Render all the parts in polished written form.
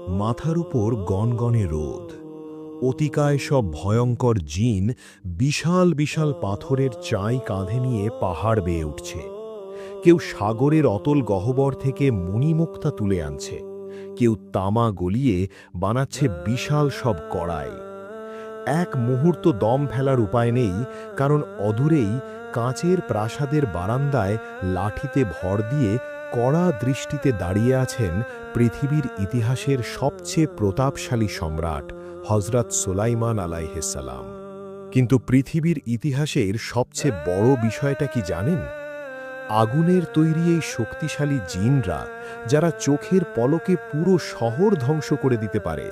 মাথার উপর গনগনে রোদ, অতিকায় সব ভয়ঙ্কর জিন বিশাল বিশাল পাথরের চাই কাঁধে নিয়ে পাহাড় বেয়ে উঠছে। কেউ সাগরের অতল গহ্বর থেকে মণিমুক্তা তুলে আনছে, কেউ তামা গলিয়ে বানাচ্ছে বিশাল সব কড়াই। এক মুহূর্ত দম ফেলার উপায় নেই, কারণ অদূরেই কাঁচের প্রাসাদের বারান্দায় লাঠিতে ভর দিয়ে কড়া দৃষ্টিতে দাঁড়িয়ে আছেন পৃথিবীর ইতিহাসের সবচেয়ে প্রতাপশালী সম্রাট হযরত সুলাইমান আলাইহিসসালাম। কিন্তু পৃথিবীর ইতিহাসের সবচেয়ে বড় বিষয়টা কি জানেন? আগুনের তৈরি এই শক্তিশালী জিনরা, যারা চোখের পলকে পুরো শহর ধ্বংস করে দিতে পারে,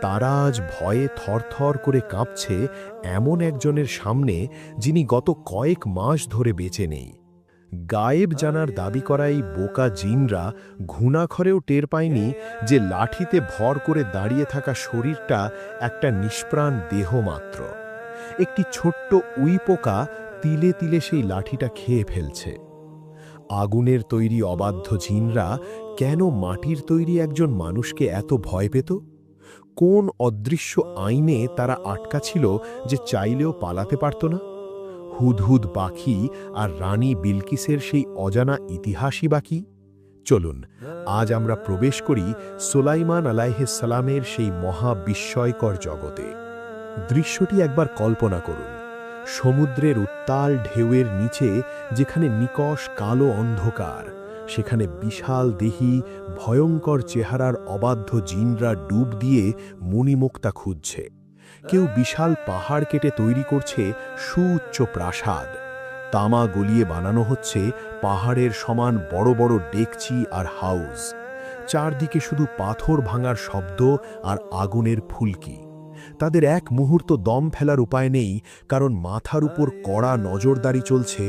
তারা আজ ভয়ে থরথর করে কাঁপছে এমন একজনের সামনে, যিনি গত কয়েক মাস ধরে বেঁচে নেই। গায়েব জানার দাবি করা এই বোকা জিনরা ঘুণাক্ষরেও টের পায়নি যে লাঠিতে ভর করে দাঁড়িয়ে থাকা শরীরটা একটা নিষ্প্রাণ দেহ মাত্র। একটি ছোট্ট উইপোকা তিলে তিলে সেই লাঠিটা খেয়ে ফেলছে। আগুনের তৈরি অবাধ্য জিনরা কেন মাটির তৈরি একজন মানুষকে এত ভয় পেত? কোন অদৃশ্য আইনে তারা আটকা ছিল যে চাইলেও পালাতে পারত না? হুদহুদ পাখি আর রানী বিলকিসের সেই অজানা ইতিহাসই বাকি। চলুন আজ আমরা প্রবেশ করি সুলাইমান আলাইহিসসালামের সেই মহা বিস্ময়কর জগতে। দৃশ্যটি একবার কল্পনা করুন। সমুদ্রের উত্তাল ঢেউয়ের নিচে যেখানে নিকষ কালো অন্ধকার, সেখানে বিশাল দেহী ভয়ঙ্কর চেহারার অবাধ্য জিনরা ডুব দিয়ে মণিমুক্তা খুঁজছে। কেউ বিশাল পাহাড় কেটে তৈরি করছে সুউচ্চ প্রাসাদ। তামা গলিয়ে বানানো হচ্ছে পাহাড়ের সমান বড় বড় ডেকচি আর হাউস। চারদিকে শুধু পাথর ভাঙার শব্দ আর আগুনের ফুলকি। তাদের এক মুহূর্ত দম ফেলার উপায় নেই, কারণ মাথার উপর কড়া নজরদারি চলছে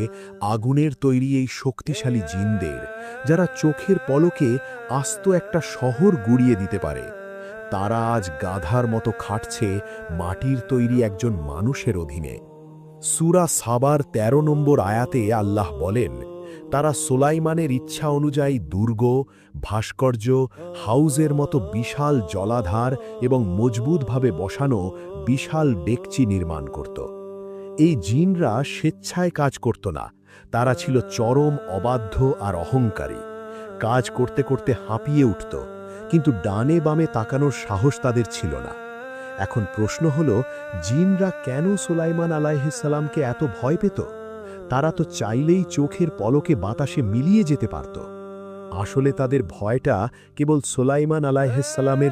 আগুনের তৈরি এই শক্তিশালী জিনদের, যারা চোখের পলকে আস্ত একটা শহর গুড়িয়ে দিতে পারে। তারা আজ গাধার মতো খাটছে মাটির তৈরি একজন মানুষের অধীনে। সূরা সাবার ১৩ নম্বর আয়াতে আল্লাহ বলেন, তারা সুলাইমানের ইচ্ছা অনুযায়ী দুর্গ, ভাস্কর্য, হাউজের মতো বিশাল জলাধার এবং মজবুতভাবে বসানো বিশাল ডেকচি নির্মাণ করত। এই জিনরা স্বেচ্ছায় কাজ করত না, তারা ছিল চরম অবাধ্য আর অহংকারী। কাজ করতে করতে হাঁপিয়ে উঠত, কিন্তু ডানে বামে তাকানোর সাহস তাদের ছিল না। এখন প্রশ্ন হল, জিনরা কেন সুলাইমান আলাইহিসসালামকে এত ভয় পেত? তারা তো চাইলেই চোখের পলকে বাতাসে মিলিয়ে যেতে পারত। আসলে তাদের ভয়টা কেবল সুলাইমান আলাইহিসসালামের